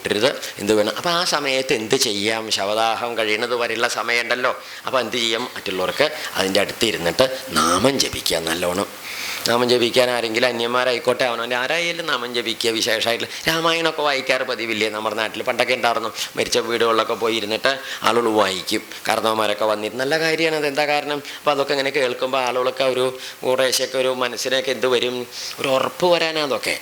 കൂട്ടരുത്. എന്ത് വേണം? അപ്പോൾ ആ സമയത്ത് എന്ത് ചെയ്യാം? ശവദാഹം കഴിയുന്നത് വരെയുള്ള സമയമുണ്ടല്ലോ. അപ്പോൾ എന്ത് ചെയ്യാം? മറ്റുള്ളവർക്ക് അതിൻ്റെ അടുത്ത് ഇരുന്നിട്ട് നാമം ജപിക്കുക. നല്ലോണം നാമം ജപിക്കാൻ ആരെങ്കിലും അന്യന്മാരായിക്കോട്ടെ, അവനവൻ്റെ ആരായാലും നാമം ജപിക്കുക. വിശേഷമായിട്ട് രാമായണമൊക്കെ വായിക്കാറ് പതിവില്ലേ നമ്മുടെ നാട്ടിൽ? പണ്ടൊക്കെ ഉണ്ടായിരുന്നു. മരിച്ച വീടുകളിലൊക്കെ പോയി ഇരുന്നിട്ട് ആളുകൾ വായിക്കും. കാരണവന്മാരൊക്കെ വന്നിട്ട് നല്ല കാര്യമാണ്. അത് എന്താ കാരണം? അപ്പോൾ അതൊക്കെ ഇങ്ങനെ കേൾക്കുമ്പോൾ ആളുകളൊക്കെ ഒരു കുറേശ്ശൊക്കെ ഒരു മനസ്സിനൊക്കെ എന്ത് വരും? ഒരു ഉറപ്പ് വരാനാണ് അതൊക്കെ.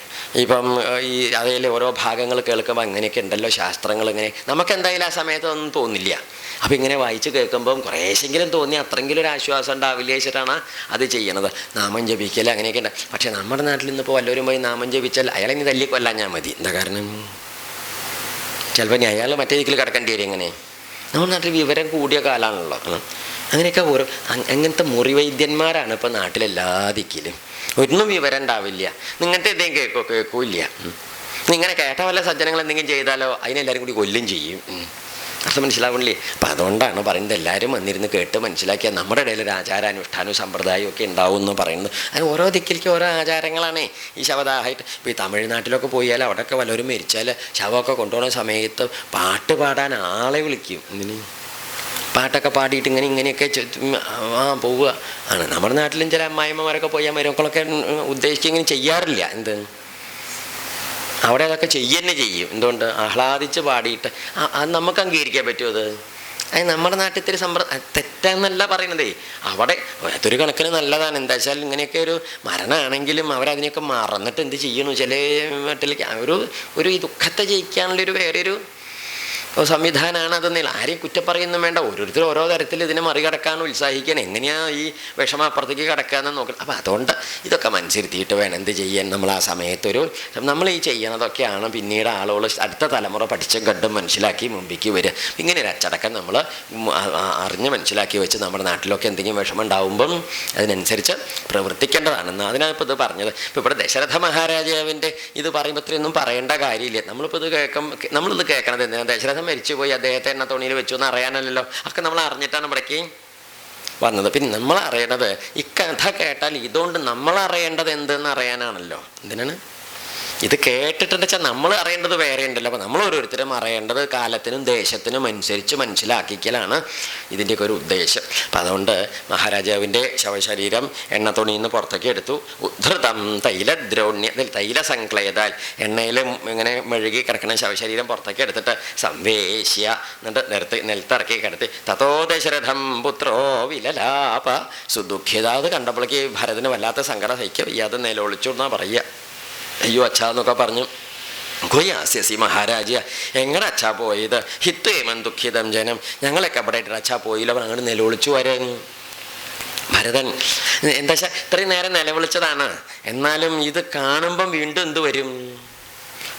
ഇപ്പം ഈ അതിൽ ഓരോ ഭാഗങ്ങൾ കേൾക്കുമ്പോൾ അങ്ങനെയൊക്കെ ഉണ്ടല്ലോ ശാസ്ത്രങ്ങൾ. ഇങ്ങനെ നമുക്കെന്തായാലും ആ സമയത്ത് ഒന്നും തോന്നില്ല. അപ്പോൾ ഇങ്ങനെ വായിച്ച് കേൾക്കുമ്പം കുറേശ്ശെങ്കിലും തോന്നി അത്രയെങ്കിലും ഒരു ആശ്വാസം ഉണ്ടാവില്ല വെച്ചിട്ടാണ് അത് ചെയ്യണത്. നാമം ജപിക്കൽ അങ്ങനെയൊക്കെ ഉണ്ട്. പക്ഷേ നമ്മുടെ നാട്ടിൽ നിന്നിപ്പോൾ വല്ലവരും പോയി നാമം ജപിച്ചാൽ അയാളെ ഇനി തല്ലിക്കൊല്ലാൻ ഞാൻ മതി. എന്താ കാരണം? ചിലപ്പോൾ ഇനി അയാൾ മറ്റേ ദിക്കിൽ കിടക്കേണ്ടി വരും. എങ്ങനെ? നമ്മുടെ നാട്ടിൽ വിവരം കൂടിയ കാലമാണല്ലോ. അങ്ങനെയൊക്കെ ഓരോ അങ്ങനത്തെ മുറിവൈദ്യന്മാരാണ് ഇപ്പോൾ നാട്ടിലെല്ലാ ദിക്കിലും. ഒന്നും വിവരം ഉണ്ടാവില്ല. നിങ്ങനത്തെ എന്തെങ്കിലും കേൾക്കൂല്ല. ഇങ്ങനെ കേട്ട വല്ല സജ്ജനങ്ങൾ എന്തെങ്കിലും ചെയ്താലോ അതിനെല്ലാവരും കൂടി കൊല്ലും ചെയ്യും. അർത്ഥം മനസ്സിലാവണില്ലേ? അപ്പം അതുകൊണ്ടാണ് പറയുന്നത് എല്ലാവരും വന്നിരുന്ന് കേട്ട് മനസ്സിലാക്കിയാൽ നമ്മുടെ ഇടയിൽ ഒരു ആചാരാനുഷ്ഠാനവും സമ്പ്രദായവും ഒക്കെ ഉണ്ടാവും എന്ന് പറയുന്നത്. അതിന് ഓരോ ദിക്കിലേക്ക് ഓരോ ആചാരങ്ങളാണേ ഈ ശവദാഹമായിട്ട്. ഇപ്പോൾ ഈ തമിഴ്നാട്ടിലൊക്കെ പോയാൽ അവിടെയൊക്കെ വല്ലവരും മരിച്ചാൽ ശവമൊക്കെ കൊണ്ടുപോകുന്ന സമയത്ത് പാട്ട് പാടാൻ ആളെ വിളിക്കും. ഇങ്ങനെ പാട്ടൊക്കെ പാടിയിട്ട് ഇങ്ങനെയൊക്കെ പോവുക ആണ്. നമ്മുടെ നാട്ടിലും ചില അമ്മായിമ്മമാരൊക്കെ പോയാൽ മരുമക്കളൊക്കെ ഉദ്ദേശിച്ച് ഇങ്ങനെ ചെയ്യാറില്ല. എന്ത് അവിടെ അതൊക്കെ ചെയ്യുന്നെ ചെയ്യും. എന്തുകൊണ്ട്? ആഹ്ലാദിച്ച് പാടിയിട്ട്. അത് നമുക്ക് അംഗീകരിക്കാൻ പറ്റുമോ? അത് നമ്മുടെ നാട്ടിൽ ഇത്തിരി തെറ്റാന്നല്ല പറയുന്നതേ. അവിടെ അതൊരു കണക്കിന് നല്ലതാണ്. എന്താ വെച്ചാൽ ഇങ്ങനെയൊക്കെ ഒരു മരണമാണെങ്കിലും അവരതിനെയൊക്കെ മറന്നിട്ട് എന്ത് ചെയ്യണു? ചില നാട്ടിലേക്ക് ഒരു ഈ ദുഃഖത്തെ ജയിക്കാനുള്ളൊരു വേറൊരു സംവിധാനമാണ് അതെന്നില്ല. ആരെയും കുറ്റപ്പറയൊന്നും വേണ്ട. ഓരോരുത്തരും ഓരോ തരത്തിൽ ഇതിനെ മറികടക്കാൻ ഉത്സാഹിക്കാൻ എങ്ങനെയാണ് ഈ വിഷമം അപ്പുറത്തേക്ക് കിടക്കാമെന്ന് നോക്കണം. അപ്പോൾ അതുകൊണ്ട് ഇതൊക്കെ മനസ്സിരുത്തിയിട്ട് വേണം എന്ത് ചെയ്യാൻ. നമ്മൾ ആ സമയത്തൊരു നമ്മൾ ഈ ചെയ്യണതൊക്കെയാണ് പിന്നീട് ആളുകൾ അടുത്ത തലമുറ പഠിച്ചും കണ്ടും മനസ്സിലാക്കി മുമ്പിലേക്ക് വരിക. ഇങ്ങനെ ഒരു അച്ചടക്കം നമ്മൾ അറിഞ്ഞ് മനസ്സിലാക്കി വെച്ച് നമ്മുടെ നാട്ടിലൊക്കെ എന്തെങ്കിലും വിഷമം ഉണ്ടാവുമ്പം അതിനനുസരിച്ച് പ്രവർത്തിക്കേണ്ടതാണെന്ന് അതിനാണിപ്പോൾ ഇത് പറഞ്ഞത്. ഇപ്പോൾ ഇവിടെ ദശരഥ മഹാരാജാവിൻ്റെ ഇത് പറയുമ്പോൾ ഇത്രയൊന്നും പറയേണ്ട കാര്യമില്ല. നമ്മളിപ്പോൾ ഇത് നമ്മളിത് കേൾക്കണത് എന്തിനാണ്? ദശരഥൻ മരിച്ചുപോയി, അദ്ദേഹത്തെ എണ്ണത്തോണിയിൽ വെച്ചു എന്ന് അറിയാനല്ലോ. ഒക്കെ നമ്മൾ അറിഞ്ഞിട്ടാണ് ഇവിടേക്ക് വന്നത്. പിന്നെ നമ്മൾ അറിയണത് ഈ കഥ കേട്ടാൽ ഇതുകൊണ്ട് നമ്മൾ അറിയേണ്ടത് എന്തെന്ന് അറിയാനാണല്ലോ. എന്തിനാണ് ഇത് കേട്ടിട്ടെന്ന് വെച്ചാൽ നമ്മൾ അറിയേണ്ടത് വേറെ ഉണ്ടല്ലോ. അപ്പോൾ നമ്മൾ ഓരോരുത്തരും അറിയേണ്ടത് കാലത്തിനും ദേശത്തിനും അനുസരിച്ച് മനസ്സിലാക്കിക്കലാണ് ഇതിൻ്റെയൊക്കെ ഒരു ഉദ്ദേശം. അപ്പം അതുകൊണ്ട് മഹാരാജാവിൻ്റെ ശവശരീരം എണ്ണത്തുണിയിൽ നിന്ന് പുറത്തേക്ക് എടുത്തു. ഉദ്ധൃതം തൈലദ്രോണ്യ തൈലസംക്ലേതാൽ എണ്ണയിൽ ഇങ്ങനെ മെഴുകി കിടക്കുന്ന ശവശരീരം പുറത്തേക്ക് എടുത്തിട്ട് സംവേശ്യ എന്നിട്ട് നിലത്തിറക്കി കിടത്തി. തതോ ദശരഥം പുത്രോ വിലലാപ സുദുഃഖിത. അത് കണ്ടപ്പോഴേക്ക് ഭരതന് വല്ലാത്ത സങ്കടം സഹിക്കുക വയ്യാതെ നിലവിളിച്ചു എന്നാണ് പറയുക. അയ്യോ അച്ഛാ എന്നൊക്കെ പറഞ്ഞു. ഗുയാസ്യസി മഹാരാജ, എങ്ങനെ അച്ഛാ പോയത്? ഹിത്വേമൻ ദുഃഖിതം ജനം, ഞങ്ങളൊക്കെ അവിടെ ആയിട്ട് അച്ഛാ പോയില്ല. അവർ അങ്ങോട്ട് നിലവിളിച്ചു വരാൻ. ഭരതൻ എന്താ വെച്ചാൽ ഇത്രയും നേരം നിലവിളിച്ചതാണ്. എന്നാലും ഇത് കാണുമ്പം വീണ്ടും എന്ത് വരും?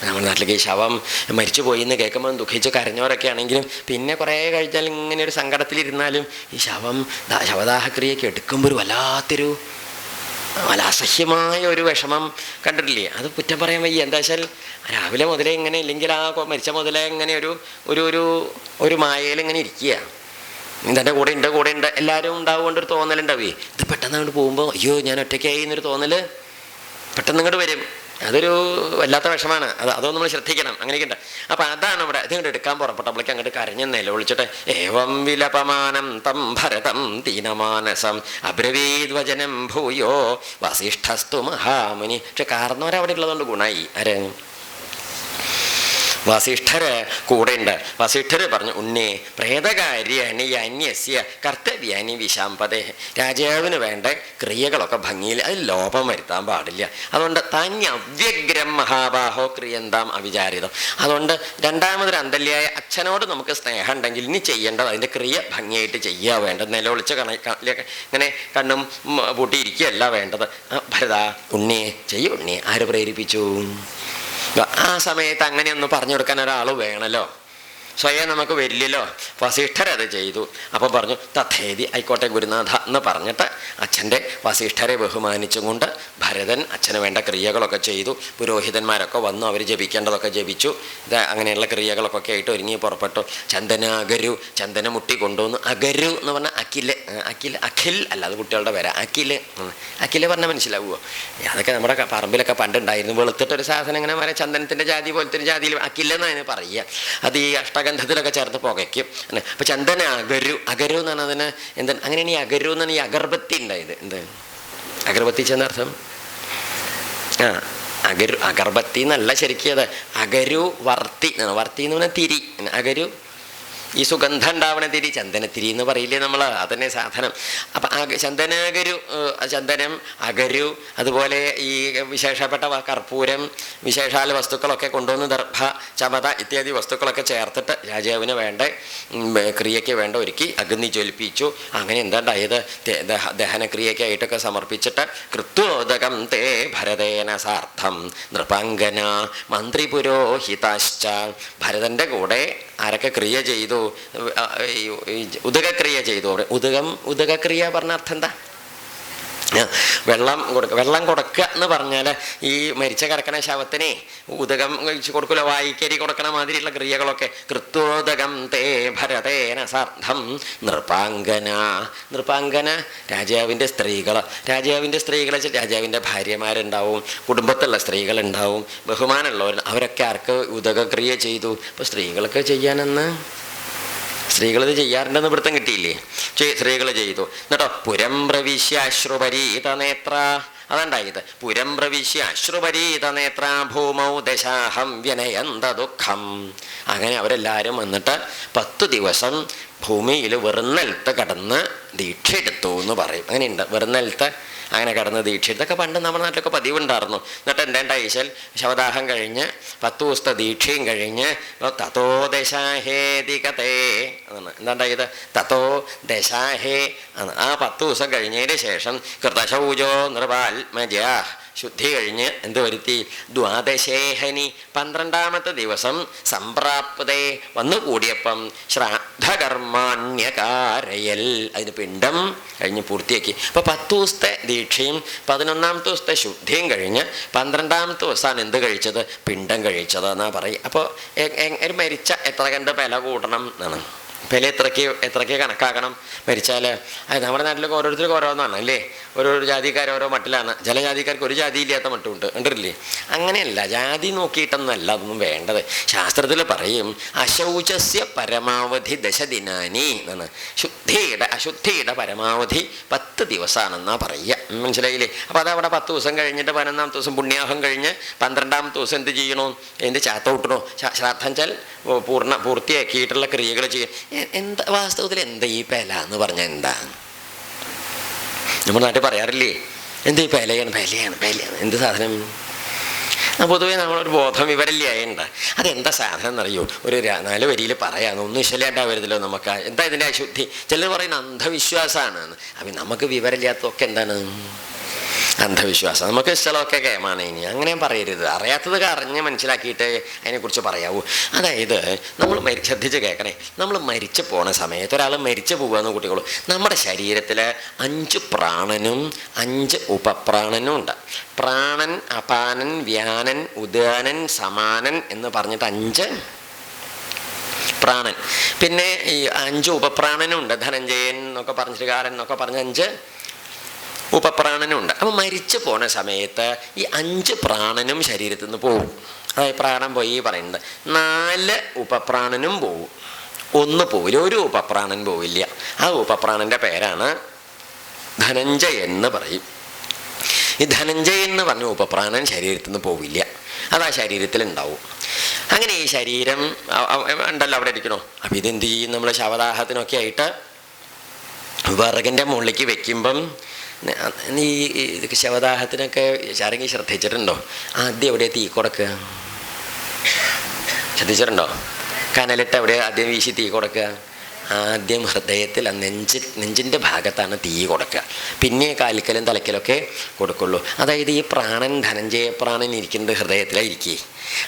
നമ്മുടെ നാട്ടിലേക്ക് ഈ ശവം മരിച്ചു പോയി എന്ന് കേൾക്കുമ്പോൾ ദുഃഖിച്ച് കരഞ്ഞവരൊക്കെ ആണെങ്കിലും പിന്നെ കുറേ കഴിച്ചാൽ ഇങ്ങനെ ഒരു സങ്കടത്തിലിരുന്നാലും ഈ ശവദാഹക്രിയയൊക്കെ എടുക്കുമ്പോൾ ഒരു വല്ലാത്തൊരു അസഹ്യമായ ഒരു വിഷമം കണ്ടിട്ടില്ലേ? അത് കുറ്റം പറയാൻ വയ്യ. എന്താ വെച്ചാൽ രാവിലെ മുതലേ ഇങ്ങനെ ഇല്ലെങ്കിൽ ആ മരിച്ച മുതലേ ഇങ്ങനെ ഒരു മായയിൽ ഇങ്ങനെ ഇരിക്കുക. എൻ്റെ കൂടെ ഉണ്ട് എല്ലാവരും ഉണ്ടാവുകൊണ്ടൊരു തോന്നലുണ്ടാവേ. ഇത് പെട്ടെന്ന് അങ്ങോട്ട് പോകുമ്പോൾ അയ്യോ ഞാൻ ഒറ്റയ്ക്കായി എന്നൊരു തോന്നൽ പെട്ടെന്ന് ഇങ്ങോട്ട് വരും. അതൊരു വല്ലാത്ത വിഷമാണ്. അതൊന്നും നമ്മൾ ശ്രദ്ധിക്കണം. അങ്ങനെയൊക്കെ ഉണ്ട്. അപ്പം അതാണ് ഇവിടെ ഇതിങ്ങോട്ട് എടുക്കാൻ പുറപ്പെട്ടപ്പോഴേക്ക് അങ്ങോട്ട് കരഞ്ഞ് നിലവിളിച്ചിട്ട് ഏവം വിലപമാനം തം ഭരതം ദീനമാനസം അബ്രവീദ്വചനം ഭൂയോ വസിഷ്ഠസ്തു മഹാമുനി. പക്ഷെ കാരണവരവിടെ ഉള്ളതുകൊണ്ട് ഗുണമായി. ആര്? വസിഷ്ഠര് കൂടെ ഉണ്ട്. വസിഷ്ഠര് പറഞ്ഞു, ഉണ്ണേ പ്രേതകാര്യാണി അന്യസ്യ കർത്തവ്യാനി വിശാംപതേ. രാജാവിന് വേണ്ട ക്രിയകളൊക്കെ ഭംഗിയിൽ അതിൽ ലോപം വരുത്താൻ പാടില്ല. അതുകൊണ്ട് തന്യവ്യഗ്രം മഹാബാഹോ ക്രിയന്താം അവിചാരിതം. അതുകൊണ്ട് രണ്ടാമതൊരു അന്തല്യായ അച്ഛനോട് നമുക്ക് സ്നേഹം ഉണ്ടെങ്കിൽ ഇനി ചെയ്യേണ്ടത് അതിൻ്റെ ക്രിയ ഭംഗിയായിട്ട് ചെയ്യുക വേണ്ടത്. നിലവിളിച്ച് ഇങ്ങനെ കണ്ണും പൂട്ടിയിരിക്കുകയല്ല വേണ്ടത്. ഭരത ഉണ്ണേ ചെയ്യും. ഉണ്ണേ ആര് പ്രേരിപ്പിച്ചു? ആ സമയത്ത് അങ്ങനെയൊന്ന് പറഞ്ഞു കൊടുക്കാൻ ഒരാൾ വേണമല്ലോ. സ്വയം നമുക്ക് വരില്ലല്ലോ. വസിഷ്ഠരത് ചെയ്തു. അപ്പോൾ പറഞ്ഞു തഥേതി, ആയിക്കോട്ടെ ഗുരുനാഥ എന്ന് പറഞ്ഞിട്ട് അച്ഛൻ്റെ വസിഷ്ഠരെ ബഹുമാനിച്ചും കൊണ്ട് ഭരതൻ അച്ഛന് വേണ്ട ക്രിയകളൊക്കെ ചെയ്തു. പുരോഹിതന്മാരൊക്കെ വന്നു, അവർ ജപിക്കേണ്ടതൊക്കെ ജപിച്ചു. അങ്ങനെയുള്ള ക്രിയകളൊക്കെ ആയിട്ട് ഒരുങ്ങി പുറപ്പെട്ടു. ചന്ദനാഗരു, ചന്ദനമുട്ടി കൊണ്ടുവന്നു. അഗരു എന്ന് പറഞ്ഞാൽ അഖിൽ അല്ല, അത് കുട്ടികളുടെ പേരാ. അഖില് പറഞ്ഞാൽ മനസ്സിലാവുമോ? അതൊക്കെ നമ്മുടെ പറമ്പിലൊക്കെ പണ്ടുണ്ടായിരുന്നു. വെളുത്തിട്ടൊരു സാധനം ഇങ്ങനെ വരെ ചന്ദനത്തിൻ്റെ ജാതി പോലത്തെ ഒരു ജാതിയിൽ അഖിലെന്നാണ് അതിന് പറയുക. അത് ഈ അഷ്ടഗന്ധത്തിലൊക്കെ ചേർത്ത് പുകയ്ക്കും. അപ്പോൾ ചന്ദന അഗരു എന്നാണ് അതിന്. എന്താ അങ്ങനെയാണ് ഈ അഗരു എന്നാണ് ഈ അഗർബത്തി ഉണ്ടായത്. എന്ത് അഗർബത്തി ചെന്നർത്ഥം? അഗർബത്തി എന്നല്ല ശരിക്കും അത്. അഗരു വർത്തി എന്നാണ്. വർത്തി എന്ന് പറഞ്ഞാൽ തിരി. അഗരു ഈ സുഗന്ധം ഉണ്ടാവണ തിരി, ചന്ദനത്തിരി എന്ന് പറയില്ലേ നമ്മൾ, അതന്നെ സാധനം. അപ്പം ചന്ദനാഗരു, ചന്ദനം, അഗരു, അതുപോലെ ഈ വിശേഷപ്പെട്ട കർപ്പൂരം, വിശേഷാൽ വസ്തുക്കളൊക്കെ കൊണ്ടുവന്ന് ദർഭ, ചമത ഇത്യാദി വസ്തുക്കളൊക്കെ ചേർത്തിട്ട് രാജാവിന് വേണ്ട ക്രിയയ്ക്ക് വേണ്ട ഒരുക്കി അഗ്നി ജ്വലിപ്പിച്ചു. അങ്ങനെ എന്താണ്ടായത്? ദഹനക്രിയയ്ക്കായിട്ടൊക്കെ സമർപ്പിച്ചിട്ട് കൃത്യോദകം തേ ഭരതേന സാർത്ഥം നൃപാംഗന മന്ത്രിപുരോഹിതാശ്ച. ഭരതൻ്റെ കൂടെ ആരൊക്കെ ക്രിയ ചെയ്തു? ഉദകക്രിയ ചെയ്തു. ഉദകക്രിയ പറഞ്ഞ അർത്ഥം എന്താ? വെള്ളം കൊടുക്കുക എന്ന് പറഞ്ഞാൽ ഈ മരിച്ച കിടക്കണ ശവത്തിനെ ഉദകം കഴിച്ച് കൊടുക്കില്ല, വായിക്കരി കൊടുക്കണ മാതിരിയുള്ള ക്രിയകളൊക്കെ. കൃത്യോദകം തേ ഭരതേന സാർദ്ധം നൃപാംഗന. നൃപാംഗന രാജാവിൻ്റെ സ്ത്രീകൾ. രാജാവിൻ്റെ സ്ത്രീകളെ രാജാവിൻ്റെ ഭാര്യമാരുണ്ടാവും, കുടുംബത്തിലുള്ള സ്ത്രീകളുണ്ടാവും, ബഹുമാനമുള്ളവർ. അവരൊക്കെ ആർക്ക് ഉദകക്രിയ ചെയ്തു? അപ്പോൾ സ്ത്രീകൾക്ക് ചെയ്യാനെന്ന് സ്ത്രീകളിത് ചെയ്യാറുണ്ടെന്ന് പിടുത്തം കിട്ടിയില്ലേ? സ്ത്രീകൾ ചെയ്തു. എന്നിട്ടോ പുരം പ്രവിശ്യ അശ്രുപരീത നേത്ര. അതുണ്ടായത് പുരം പ്രവിശ്യ അശ്രുപരീത നേത്ര ഭൂമൗ ദശാഹം വ്യനയന്ത ദുഃഖം. അങ്ങനെ അവരെല്ലാവരും വന്നിട്ട് 10 ദിവസം ഭൂമിയിൽ വെറുന്നെൽത്ത് കടന്ന് ദീക്ഷ എടുത്തു എന്ന് പറയും. അങ്ങനെയുണ്ട്, വെറുന്നെൽത്ത് അങ്ങനെ കടന്ന് ദീക്ഷ. ഇതൊക്കെ പണ്ട് നമ്മുടെ നാട്ടിലൊക്കെ പതിവുണ്ടായിരുന്നു. എന്നിട്ട് എന്താണ്ടായിച്ചാൽ ശവദാഹം കഴിഞ്ഞ് 10 ദിവസത്തെ ദീക്ഷയും കഴിഞ്ഞ് തതോ ദശാഹേദികതേ എന്നാണ്. എന്താണ്ടായത്? തതോ ദശാഹേ ആണ്. ആ 10 ദിവസം കഴിഞ്ഞതിന് ശേഷം കൃതശൗചോ നൃപാത്മജ, ശുദ്ധി കഴിഞ്ഞ് എന്ത് വരുത്തി? ദ്വാദശേഹനി 12ാമത്തെ ദിവസം സംപ്രാപ്തേ വന്നു കൂടിയപ്പം ശ്രാദ്ധകർമാണ്യകാരയൽ, അതിന് പിണ്ടം കഴിഞ്ഞ് പൂർത്തിയാക്കി. അപ്പോൾ 10 ദിവസത്തെ ദീക്ഷയും 11ാമത്തെ ദിവസത്തെ ശുദ്ധിയും കഴിഞ്ഞ് 12ാമത്തെ ദിവസമാണ് എന്ത് കഴിച്ചത്? പിണ്ടം കഴിച്ചത് എന്നാ പറയും. അപ്പോൾ മരിച്ച എത്ര കണ്ട് വില കൂട്ടണം എന്നാണ്. വില എത്രയ്ക്ക് കണക്കാക്കണം മരിച്ചാൽ? അത് നമ്മുടെ നാട്ടിലൊക്കെ ഓരോരുത്തർക്ക് ഓരോന്നാണ് അല്ലേ? ഓരോ ജാതിക്കാർ ഓരോ മട്ടിലാണ്. ചില ജാതിക്കാർക്ക് ഒരു ജാതി ഇല്ലാത്ത മട്ടുമുണ്ട്, കണ്ടിട്ടില്ലേ? അങ്ങനെയല്ല, ജാതി നോക്കിയിട്ടൊന്നല്ല അതൊന്നും വേണ്ടത്. ശാസ്ത്രത്തിൽ പറയും അശൗചസ്യ പരമാവധി 10 ദിനാനി എന്നാണ്. അശുദ്ധിയുടെ പരമാവധി 10 ദിവസമാണെന്നാ പറയുക. മനസ്സിലായില്ലേ? അപ്പോൾ അതവിടെ 10 ദിവസം കഴിഞ്ഞിട്ട് 11ാമത്തെ ദിവസം പുണ്യാഹം കഴിഞ്ഞ് 12ാമത്തെ ദിവസം എന്ത് ചെയ്യണോ? എന്ത് ചാത്തോട്ടണോ? ശ്രാദ്ധം വെച്ചാൽ പൂർത്തിയാക്കിയിട്ടുള്ള ക്രിയകൾ ചെയ്യും. എന്താ വാസ്തവത്തിൽ എന്താ ഈ പേല എന്ന് പറഞ്ഞാൽ എന്താ? നമ്മുടെ നാട്ടിൽ പറയാറില്ലേ, എന്താ ഈ പേലയാണ് എന്ത് സാധനം? പൊതുവേ നമ്മളൊരു ബോധം വിവരമില്ലായുണ്ട്. അതെന്താ സാധനം എന്നറിയോ? ഒരു 4 വരിയിൽ പറയാമെന്ന്, ഒന്നും ഇഷ്ടമില്ലാണ്ടാവരുതല്ലോ നമുക്ക്. എന്താ ഇതിൻ്റെ അശുദ്ധി? ചിലർ പറയുന്ന അന്ധവിശ്വാസമാണ്. അപ്പം നമുക്ക് വിവരമില്ലാത്തതൊക്കെ എന്താണ്? അന്ധവിശ്വാസം. നമുക്ക് ഇഷ്ടമുള്ളതൊക്കെ കേമാണ്. ഇനി അങ്ങനെ പറയരുത്. അറിയാത്തതൊക്കെ അറിഞ്ഞ് മനസ്സിലാക്കിയിട്ട് അതിനെക്കുറിച്ച് പറയാവൂ. അതായത് നമ്മൾ ശ്രദ്ധിച്ച് കേൾക്കണേ. നമ്മൾ മരിച്ചു പോണ സമയത്ത്, ഒരാൾ മരിച്ചു പോകുകയെന്ന് കുട്ടികൾ, നമ്മുടെ ശരീരത്തിൽ 5 പ്രാണനും 5 ഉപപ്രാണനും ഉണ്ട്. പ്രാണൻ, അപാനൻ, വ്യാനൻ, ഉദാനൻ, സമാനൻ എന്ന് പറഞ്ഞിട്ട് 5 പ്രാണൻ. പിന്നെ ഈ 5 ഉപപ്രാണനും ഉണ്ട്. ധനഞ്ജയൻ എന്നൊക്കെ പറഞ്ഞിട്ട്, കാരൻ എന്നൊക്കെ പറഞ്ഞ് 5 ഉപപ്രാണനുണ്ട്. അപ്പം മരിച്ചു പോണ സമയത്ത് ഈ 5 പ്രാണനും ശരീരത്തിൽ നിന്ന് പോവും. അതായത് പ്രാണൻ പോയി പറയുന്നത് 4 ഉപപ്രാണനും പോവും. 1 പോവില്ല, ഒരു ഉപപ്രാണൻ പോവില്ല. ആ ഉപപ്രാണൻ്റെ പേരാണ് ധനഞ്ജയൻ എന്ന് പറയും. ഈ ധനഞ്ജയൻ എന്ന് പറഞ്ഞ ഉപപ്രാണൻ ശരീരത്തിൽ നിന്ന് പോവില്ല, അത് ആ ശരീരത്തിലുണ്ടാവും. അങ്ങനെ ഈ ശരീരം ഉണ്ടല്ലോ അവിടെ ഇരിക്കണോ. അപ്പം ഇതെന്ത് ചെയ്യും? നമ്മൾ ശവദാഹത്തിനൊക്കെ ആയിട്ട് വിറകിൻ്റെ മുകളിലേക്ക് വെക്കുമ്പം, ഈ ശവദാഹത്തിനൊക്കെ ആരെങ്കിലും ശ്രദ്ധിച്ചിട്ടുണ്ടോ? ആദ്യം എവിടെയാ തീ കൊടുക്കുക? ശ്രദ്ധിച്ചിട്ടുണ്ടോ? കനലിട്ട് എവിടെ ആദ്യം വീശി തീ കൊടുക്കുക? ആദ്യം ഹൃദയത്തിൽ, ആ നെഞ്ചിൻ്റെ ഭാഗത്താണ് തീ കൊടുക്കുക. പിന്നെ കാലിക്കലും തലക്കലൊക്കെ കൊടുക്കുള്ളൂ. അതായത് ഈ പ്രാണൻ, ധനഞ്ജയ പ്രാണൻ ഇരിക്കുന്നത് ഹൃദയത്തിലായിരിക്കേ.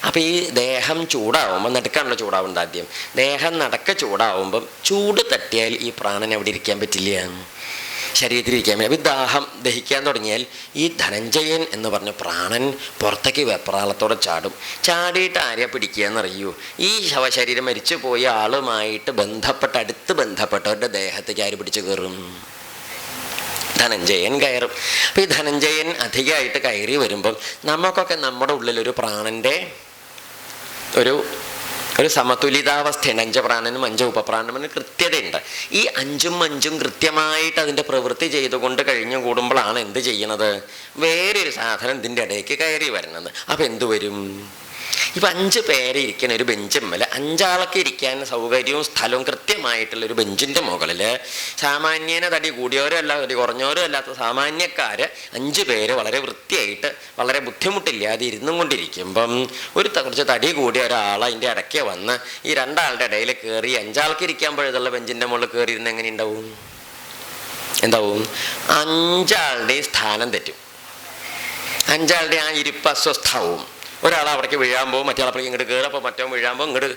അപ്പോൾ ഈ ദേഹം ചൂടാവുമ്പോൾ, നടുക്കാണല്ലോ ചൂടാവുന്നത് ആദ്യം, ദേഹം നടക്ക ചൂടാവുമ്പം ചൂട് തട്ടിയാൽ ഈ പ്രാണൻ അവിടെ ഇരിക്കാൻ പറ്റില്ല, ശരീരത്തിലിരിക്കാൻ പറ്റില്ല. അപ്പോൾ ദാഹം ദഹിക്കാൻ തുടങ്ങിയാൽ ഈ ധനഞ്ജയൻ എന്ന് പറഞ്ഞ പ്രാണൻ പുറത്തേക്ക് വെപ്രാളത്തോടെ ചാടും. ചാടിയിട്ട് ആരെയാ പിടിക്കുക എന്നറിയൂ? ഈ ശവശരീരം മരിച്ചു പോയ ആളുമായിട്ട് അടുത്ത് ബന്ധപ്പെട്ടവരുടെ ദേഹത്തേക്ക് ആര് പിടിച്ച് കയറും? ധനഞ്ജയൻ കയറും. അപ്പോൾ ഈ ധനഞ്ജയൻ അധികമായിട്ട് കയറി വരുമ്പം നമുക്കൊക്കെ നമ്മുടെ ഉള്ളിലൊരു പ്രാണൻ്റെ ഒരു സമതുലിതാവസ്ഥയുണ്ട്. 5 പ്രാണനും 5 ഉപപ്രാണനും കൃത്യതയുണ്ട്. ഈ 5ഉം 5ഉം കൃത്യമായിട്ട് അതിൻ്റെ പ്രവൃത്തി ചെയ്തുകൊണ്ട് കഴിഞ്ഞു കൂടുമ്പോഴാണ് എന്ത് ചെയ്യണത്? വേറൊരു സാധനം ഇതിൻ്റെ ഇടയ്ക്ക് കയറി വരുന്നത്. അപ്പം എന്തു വരും? ഇപ്പം 5 പേര് ഇരിക്കുന്ന ഒരു ബെഞ്ചുമ്മൽ 5 ആൾക്ക് ഇരിക്കാൻ സൗകര്യവും സ്ഥലവും കൃത്യമായിട്ടുള്ളൊരു ബെഞ്ചിൻ്റെ മുകളിൽ സാമാന്യേന തടി കൂടിയവരോ അല്ല തടി കുറഞ്ഞവരോ അല്ലാത്ത സാമാന്യക്കാർ 5 പേര് വളരെ വൃത്തിയായിട്ട് വളരെ ബുദ്ധിമുട്ടില്ലാതെ ഇരുന്നും കൊണ്ടിരിക്കുമ്പം കുറച്ച് തടി കൂടിയ ഒരാൾ അതിൻ്റെ ഇടയ്ക്ക് വന്ന് ഈ 2 ആളുടെ ഇടയിൽ കയറി 5 ആൾക്ക് ഇരിക്കാൻ പഴുതുള്ള ബെഞ്ചിൻ്റെ മുകളിൽ കയറിയിരുന്ന് എങ്ങനെ എന്താവും? 5 ആളുടെയും സ്ഥാനം തെറ്റും. 5 ആളുടെ ആ ഇരിപ്പ് അസ്വസ്ഥാവും. ഒരാൾ അവിടേക്ക് വീഴാൻ പോകും, മറ്റേ ആളപ്പോഴേക്ക് ഇങ്ങോട്ട് കയറും, അപ്പോൾ മറ്റോ വീഴാൻ പോകും, ഇങ്ങോട്ട്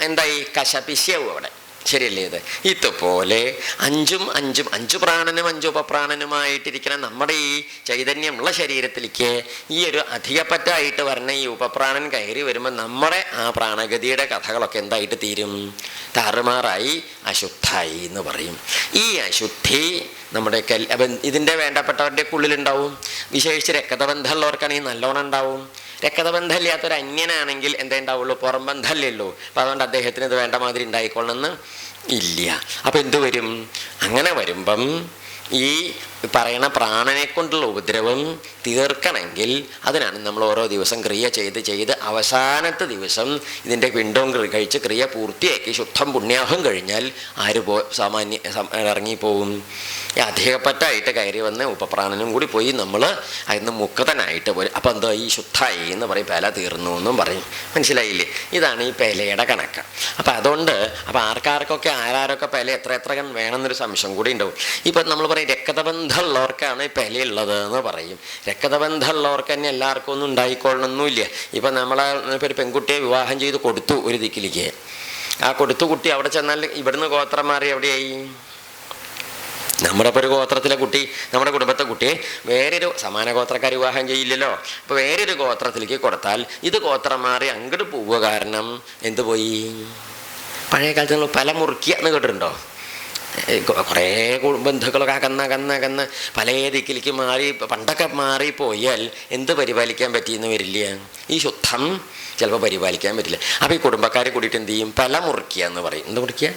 എന്തായി കശപിശയാവും അവിടെ. ശരിയല്ലേ? ഇതുപോലെ 5ഉം 5ഉം 5 പ്രാണനും 5 ഉപപ്രാണനുമായിട്ടിരിക്കുന്ന നമ്മുടെ ഈ ചൈതന്യമുള്ള ശരീരത്തിലേക്ക് ഈ ഒരു അധികപ്പറ്റായിട്ട് വരുന്ന ഈ ഉപപ്രാണൻ കയറി വരുമ്പോൾ നമ്മുടെ ആ പ്രാണഗതിയുടെ കഥകളൊക്കെ എന്തായിട്ട് തീരും? താറുമാറായി, അശുദ്ധായി എന്ന് പറയും. ഈ അശുദ്ധി നമ്മുടെ ഇതിൻ്റെ വേണ്ടപ്പെട്ടവരുടെ ഉള്ളിലുണ്ടാവും. വിശേഷിച്ച് രക്തബന്ധമുള്ളവർക്കാണെങ്കിൽ നല്ലോണം ഉണ്ടാവും. രക്തബന്ധമില്ലാത്തൊരു അന്യനാണെങ്കിൽ എന്തേ ഉണ്ടാവുള്ളൂ? പുറം ബന്ധമല്ലേ. അപ്പം അതുകൊണ്ട് അദ്ദേഹത്തിന് ഇത് വേണ്ട മാതിരി ഉണ്ടായിക്കൊള്ളണമെന്ന് ഇല്ല. അപ്പം എന്തു വരും? അങ്ങനെ വരുമ്പം ഈ പറയണ പ്രാണനെ കൊണ്ടുള്ള ഉപദ്രവം തീർക്കണമെങ്കിൽ അതിനാണ് നമ്മൾ ഓരോ ദിവസം ക്രിയ ചെയ്ത് അവസാനത്തെ ദിവസം ഇതിൻ്റെ പിണ്ടവും കഴിച്ച് ക്രിയ പൂർത്തിയാക്കി ശുദ്ധം പുണ്യാഹം കഴിഞ്ഞാൽ ഇറങ്ങിപ്പോവും. ഈ അധികപ്പറ്റായിട്ട് കയറി വന്ന് ഉപപ്രാണനും കൂടി പോയി നമ്മൾ അതിന് മുക്തനായിട്ട് പോലും. അപ്പം എന്താ ഈ ശുദ്ധായി എന്ന് പറയും, പെല തീർന്നു എന്നും പറയും. മനസ്സിലായില്ലേ? ഇതാണ് ഈ പെലയുടെ കണക്ക്. അപ്പം അതുകൊണ്ട് ആർക്കാർക്കൊക്കെ ആരൊക്കെ പെല എത്ര വേണമെന്നൊരു സംശയം കൂടി ഉണ്ടാവും. ഇപ്പം നമ്മൾ പറയും രക്തബന്ധമുള്ളവർക്കാണ് പെലയുള്ളത് എന്ന് പറയും. രക്തബന്ധമുള്ളവർക്ക് തന്നെ എല്ലാവർക്കും ഒന്നും ഉണ്ടായിക്കൊള്ളണമെന്നില്ല. ഇപ്പം ഇപ്പോൾ ഒരു പെൺകുട്ടിയെ വിവാഹം ചെയ്ത് കൊടുത്തു ഒരു ദിക്കിലേക്ക്. ആ കൊടുത്തു കുട്ടി അവിടെ ചെന്നാൽ ഇവിടുന്ന് ഗോത്രം മാറി എവിടെയായി? നമ്മുടെ ഇപ്പോൾ ഒരു ഗോത്രത്തിലെ കുട്ടി, നമ്മുടെ കുടുംബത്തെ കുട്ടിയെ വേറൊരു സമാന ഗോത്രക്കാർ വിവാഹം ചെയ്യില്ലല്ലോ. അപ്പോൾ വേറൊരു ഗോത്രത്തിലേക്ക് കൊടുത്താൽ ഇത് ഗോത്രം മാറി അങ്ങോട്ട് പോവുക. കാരണം എന്ത് പോയി? പഴയ കാലത്ത് നമ്മൾ പല മുറുക്കിയെന്ന് കേട്ടിട്ടുണ്ടോ? കുറേ ബന്ധുക്കളൊക്കെ അകന്ന് പല ദിക്കിലേക്ക് പണ്ടൊക്കെ മാറിപ്പോയാൽ എന്ത് പരിപാലിക്കാൻ പറ്റിയെന്ന് വരില്ല. ഈ ശുദ്ധം ചിലപ്പോൾ പരിപാലിക്കാൻ പറ്റില്ല. അപ്പോൾ ഈ കുടുംബക്കാരെ കൂടിയിട്ട് എന്ത് ചെയ്യും? പല മുറിക്കുക എന്ന് പറയും. എന്ത് മുറിക്കുക?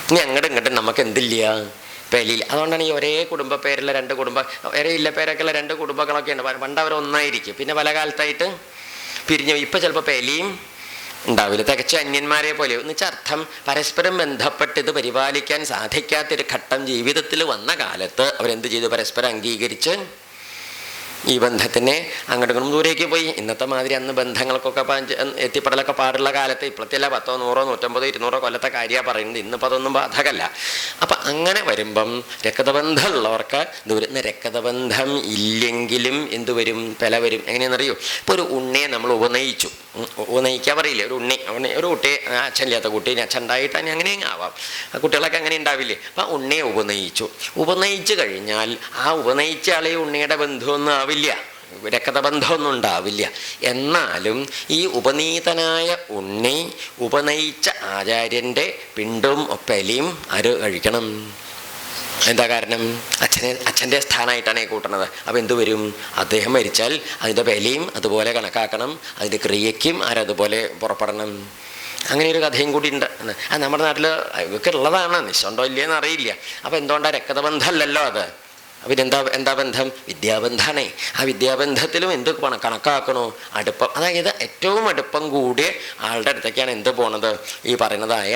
ഇനി അങ്ങോട്ടും നമുക്ക് എന്തില്ല? പെലയില്ല. അതുകൊണ്ടാണ് ഈ ഒരേ കുടുംബ പേരുള്ള 2 ഒരേ ഇല്ല പേരൊക്കെയുള്ള 2 കുടുംബങ്ങളൊക്കെ ഉണ്ട്. പണ്ട് അവർ ഒന്നായിരിക്കും, പിന്നെ പല കാലത്തായിട്ട് പിരിഞ്ഞു. ഇപ്പം ചിലപ്പോൾ പെലയും ഉണ്ടാവില്ല. തികച്ച അന്യന്മാരെ പോലെ എന്ന് വെച്ചാൽ അർത്ഥം പരസ്പരം ബന്ധപ്പെട്ട് ഇത് പരിപാലിക്കാൻ സാധിക്കാത്തൊരു ഘട്ടം ജീവിതത്തിൽ വന്ന കാലത്ത് അവരെന്ത് ചെയ്തു? പരസ്പരം അംഗീകരിച്ച് ഈ ബന്ധത്തിനെ അങ്ങോട്ടും ദൂരേക്ക് പോയി. ഇന്നത്തെ മാതിരി അന്ന് ബന്ധങ്ങൾക്കൊക്കെ എത്തിപ്പെടലൊക്കെ പാടുള്ള കാലത്ത് ഇപ്പോഴത്തെയല്ല 10, 100, 150, 200 കൊല്ലത്തെ കാര്യമാണ് പറയുന്നത്. ഇന്നിപ്പോൾ അതൊന്നും ബാധകമല്ല. അപ്പം അങ്ങനെ വരുമ്പം രക്തബന്ധമുള്ളവർക്ക് ദൂരന്ന് രക്തബന്ധം ഇല്ലെങ്കിലും എന്തുവരും? പെല വരും. എങ്ങനെയാണെന്നറിയോ? ഇപ്പോൾ ഒരു ഉണ്ണിയെ നമ്മൾ ഉപനയിക്കാൻ പറയില്ലേ? ഒരു കുട്ടിയെ അച്ഛനില്ലാത്ത കുട്ടീനെ അച്ഛൻ ഉണ്ടായിട്ട് അങ്ങനെ ആവാം. കുട്ടികളൊക്കെ അങ്ങനെ ഉണ്ടാവില്ലേ? അപ്പം ഉണ്ണിയെ ഉപനയിച്ചു കഴിഞ്ഞാൽ ആ ഉപനയിച്ച ആളെ ഉണ്ണിയുടെ ബന്ധമൊന്നും ആവില്ല, രക്തബന്ധമൊന്നും ഉണ്ടാവില്ല. എന്നാലും ഈ ഉപനീതനായ ഉണ്ണി ഉപനയിച്ച ആചാര്യൻ്റെ പിണ്ടും പെലയും ആര് കഴിക്കണം? എന്താ കാരണം? അച്ഛൻ്റെ സ്ഥാനമായിട്ടാണ് കൂട്ടണത്. അപ്പം എന്തു വരും? അദ്ദേഹം മരിച്ചാൽ അതിൻ്റെ പെലയും അതുപോലെ കണക്കാക്കണം, അതിൻ്റെ ക്രിയയ്ക്കും ആരതുപോലെ പുറപ്പെടണം. അങ്ങനെ ഒരു കഥയും കൂടി ഉണ്ട്. അത് നമ്മുടെ നാട്ടിൽ ഇതൊക്കെ ഉള്ളതാണ്, നിശ്ചണ്ടോ ഇല്ലയെന്ന് അറിയില്ല. അപ്പം എന്തുകൊണ്ടാണ്? രക്തബന്ധമല്ലല്ലോ അത്. എന്താ ബന്ധം? വിദ്യാബന്ധമാണേ. ആ വിദ്യാബന്ധത്തിലും എന്ത് കണക്കാക്കണോ? അടുപ്പം. അതായത് ഏറ്റവും അടുപ്പം കൂടിയ ആളുടെ അടുത്തേക്കാണ് എന്ത് പോണത്? ഈ പറയുന്നതായ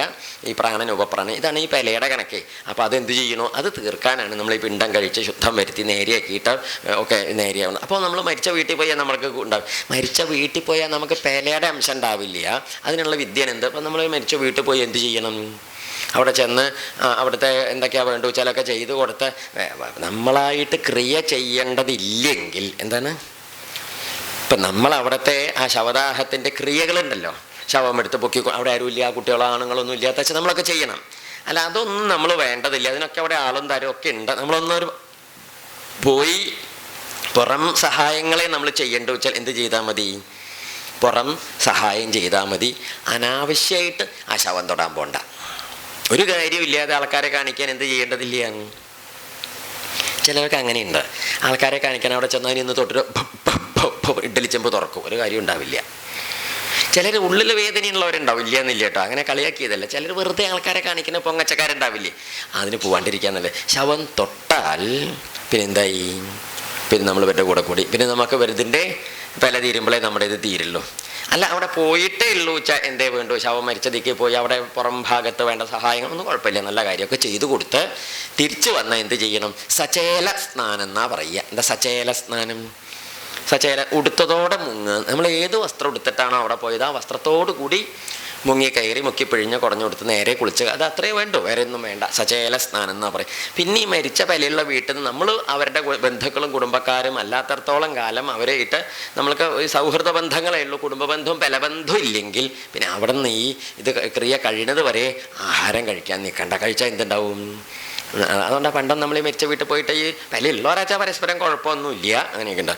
ഈ പ്രാണൻ, ഉപപ്രാണൻ. ഇതാണ് ഈ പെലയുടെ കണക്ക്. അപ്പോൾ അതെന്ത് ചെയ്യണോ? അത് തീർക്കാനാണ് നമ്മൾ ഈ പിണ്ടം കഴിച്ച് ശുദ്ധം വരുത്തി നേരെയാക്കിയിട്ട് ഒക്കെ നേരെയാവണം. അപ്പോൾ നമ്മൾ മരിച്ച വീട്ടിൽ പോയാൽ നമ്മൾക്ക് ഉണ്ടാവും. മരിച്ച വീട്ടിൽ പോയാൽ നമുക്ക് പെലയുടെ അംശം ഉണ്ടാവില്ല. അതിനുള്ള വിദ്യൻ എന്ത്? അപ്പോൾ നമ്മൾ മരിച്ച വീട്ടിൽ പോയി എന്ത് ചെയ്യണം? അവിടെ ചെന്ന് അവിടുത്തെ എന്തൊക്കെയാണ് വേണ്ടു വെച്ചാലൊക്കെ ചെയ്തു കൊടുത്ത് നമ്മളായിട്ട് ക്രിയ ചെയ്യേണ്ടതില്ലെങ്കിൽ എന്താണ്, ഇപ്പം നമ്മളവിടുത്തെ ആ ശവദാഹത്തിൻ്റെ ക്രിയകളുണ്ടല്ലോ, ശവം എടുത്ത് പൊക്കി, അവിടെ ആരുമില്ല, കുട്ടികളോ ആണുങ്ങളൊന്നും ഇല്ലാത്ത വെച്ചാൽ നമ്മളൊക്കെ ചെയ്യണം. അല്ല, അതൊന്നും നമ്മൾ വേണ്ടതില്ല. അതിനൊക്കെ അവിടെ ആളും തരും ഒക്കെ ഉണ്ട്. നമ്മളൊന്നൊരു പോയി പുറം സഹായങ്ങളെ നമ്മൾ ചെയ്യേണ്ട വെച്ചാൽ എന്ത് ചെയ്താൽ മതി? പുറം സഹായം ചെയ്താൽ മതി. അനാവശ്യമായിട്ട് ആ ശവം തൊടാൻ പോണ്ട. ഒരു കാര്യമില്ലാതെ ആൾക്കാരെ കാണിക്കാൻ എന്ത് ചെയ്യേണ്ടതില്ല. ചിലർക്ക് അങ്ങനെയുണ്ട്. ആൾക്കാരെ കാണിക്കാൻ അവിടെ ചെന്നാൽ ഇന്ന് തൊട്ടിട്ട് ഇഡ്ഡലി ചെമ്പ് തുറക്കും, ഒരു കാര്യം ഉണ്ടാവില്ല. ചിലർ ഉള്ളിൽ വേദനയുള്ളവരുണ്ടാവും, ഇല്ല എന്നില്ല കേട്ടോ, അങ്ങനെ കളിയാക്കിയതല്ല. ചിലർ വെറുതെ ആൾക്കാരെ കാണിക്കുന്ന പൊങ്ങച്ചക്കാരുണ്ടാവില്ലേ, അതിന് പോവാണ്ടിരിക്കാന്നല്ലേ. ശവം തൊട്ടാൽ പിന്നെ എന്തായി? പിന്നെ നമ്മൾ ഇവരുടെ കൂടെ കൂടി, പിന്നെ നമുക്ക് വെറുതിൻ്റെ വില തീരുമ്പോഴേ നമ്മുടെ ഇത് തീരുള്ളൂ. അല്ല, അവിടെ പോയിട്ടേ ഉള്ളൂ വെച്ചാൽ എന്തേ വേണ്ടു, ശവം മരിച്ചതിക്ക് പോയി അവിടെ പുറം ഭാഗത്ത് വേണ്ട സഹായങ്ങൾ ഒന്നും കുഴപ്പമില്ല, നല്ല കാര്യമൊക്കെ ചെയ്തു കൊടുത്ത് തിരിച്ചു വന്നാൽ എന്ത് ചെയ്യണം? സചേല സ്നാനം എന്നാ പറയുക. എന്താ സചേല സ്നാനം? സചേല ഉടുത്തതോടെ മുങ്ങുക. നമ്മൾ ഏത് വസ്ത്രം എടുത്തിട്ടാണോ അവിടെ പോയത് ആ വസ്ത്രത്തോടു കൂടി മുങ്ങി കയറി മുക്കി പിഴിഞ്ഞ് കുറഞ്ഞു കൊടുത്ത് നേരെ കുളിച്ച്, അത് അത്രേ വേണ്ടു, വേറെ ഒന്നും വേണ്ട. സചേല സ്നാനം എന്നാ പറയും. പിന്നെ ഈ മരിച്ച പലയുള്ള വീട്ടിൽ നിന്ന് നമ്മൾ അവരുടെ ബന്ധുക്കളും കുടുംബക്കാരും അല്ലാത്തടത്തോളം കാലം അവരായിട്ട് നമ്മൾക്ക് സൗഹൃദ ബന്ധങ്ങളേ ഉള്ളൂ, കുടുംബ ബന്ധവും പലബന്ധവും ഇല്ലെങ്കിൽ പിന്നെ അവിടെ നിന്ന് ഈ ഇത് ക്രിയ കഴിയുന്നത് വരെ ആഹാരം കഴിക്കാൻ നിൽക്കണ്ട. കഴിച്ചാൽ എന്തുണ്ടാവും? അതുകൊണ്ടാണ് പണ്ടും നമ്മൾ ഈ മരിച്ച വീട്ടിൽ പോയിട്ട് ഈ പെലയുള്ളവരാച്ചാൽ പരസ്പരം കുഴപ്പമൊന്നുമില്ല, അങ്ങനെയൊക്കെ ഉണ്ട്.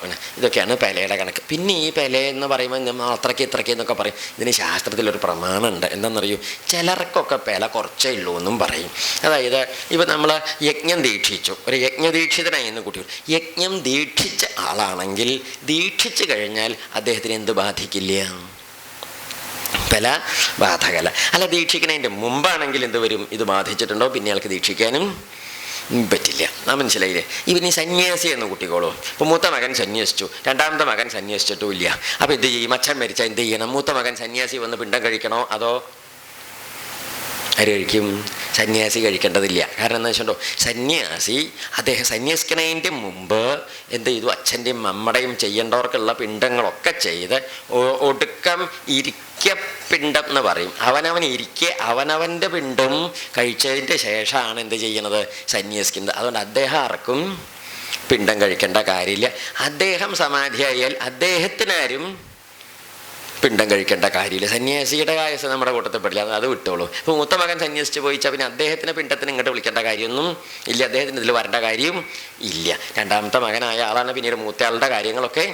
പിന്നെ ഇതൊക്കെയാണ് പെലയുടെ കണക്ക്. പിന്നെ ഈ പെല എന്ന് പറയുമ്പോൾ നമ്മൾ അത്രയ്ക്ക് ഇത്രയ്ക്ക് എന്നൊക്കെ പറയും. ഇതിന് ശാസ്ത്രത്തിലൊരു പ്രമാണമുണ്ട്. എന്താണെന്നറിയൂ? ചിലർക്കൊക്കെ പെല കുറച്ചേ ഉള്ളൂ എന്നും പറയും. അതായത് ഇപ്പം നമ്മൾ യജ്ഞം ദീക്ഷിച്ചു, ഒരു യജ്ഞദീക്ഷിതനായി എന്ന് കൂട്ടി, യജ്ഞം ദീക്ഷിച്ച ആളാണെങ്കിൽ ദീക്ഷിച്ചു കഴിഞ്ഞാൽ അദ്ദേഹത്തിന് എന്ത് ബാധിക്കില്ല? പെല ബാധകല. അല്ല, ദീക്ഷിക്കുന്നതിൻ്റെ മുമ്പാണെങ്കിൽ എന്ത് വരും? ഇത് ബാധിച്ചിട്ടുണ്ടോ പിന്നെ ആൾക്ക് ദീക്ഷിക്കാനും പറ്റില്ല. ആ മനസ്സിലായില്ലേ? ഇവന് സന്യാസി എന്ന് കുട്ടിക്കോളൂ. ഇപ്പോൾ മൂത്ത മകൻ സന്യസിച്ചു, രണ്ടാമത്തെ മകൻ സന്യസിച്ചിട്ടും ഇല്ല. അപ്പോൾ എന്ത് ചെയ്യും? അച്ഛൻ മരിച്ചാൽ എന്ത് ചെയ്യണം? മൂത്ത മകൻ സന്യാസി വന്ന് പിണ്ടം കഴിക്കണോ അതോ ആര് കഴിക്കും? സന്യാസി കഴിക്കേണ്ടതില്ല. കാരണം എന്താ വെച്ചിട്ടുണ്ടോ? സന്യാസി അദ്ദേഹം സന്യസിക്കുന്നതിൻ്റെ മുമ്പ് എന്ത് ചെയ്തു? അച്ഛൻ്റെയും അമ്മയുടെയും ചെയ്യേണ്ടവർക്കുള്ള പിണ്ടങ്ങളൊക്കെ ചെയ്ത് ഒടുക്കം പിണ്ടം എന്ന് പറയും. അവനവൻ ഇരിക്കെ അവനവൻ്റെ പിണ്ടം കഴിച്ചതിൻ്റെ ശേഷമാണ് എന്ത് ചെയ്യണത്? സന്യസിക്കുന്നത്. അതുകൊണ്ട് അദ്ദേഹം ആർക്കും പിണ്ടം കഴിക്കേണ്ട കാര്യമില്ല. അദ്ദേഹം സമാധിയായാൽ അദ്ദേഹത്തിനാരും പിണ്ടം കഴിക്കേണ്ട കാര്യമില്ല. സന്യാസിയുടെ കായസ് നമ്മുടെ കൂട്ടത്തിൽ പെടില്ല, അത് വിട്ടോളൂ. ഇപ്പോൾ മൂത്ത മകൻ സന്യസിച്ച് പോയിച്ചാൽ പിന്നെ അദ്ദേഹത്തിന് പിണ്ടത്തിന് ഇങ്ങോട്ട് വിളിക്കേണ്ട കാര്യമൊന്നും ഇല്ല, അദ്ദേഹത്തിന് ഇതിൽ വരേണ്ട കാര്യം ഇല്ല. രണ്ടാമത്തെ മകനായ ആളാണ് പിന്നീട് മൂത്തയാളുടെ കാര്യങ്ങളൊക്കെ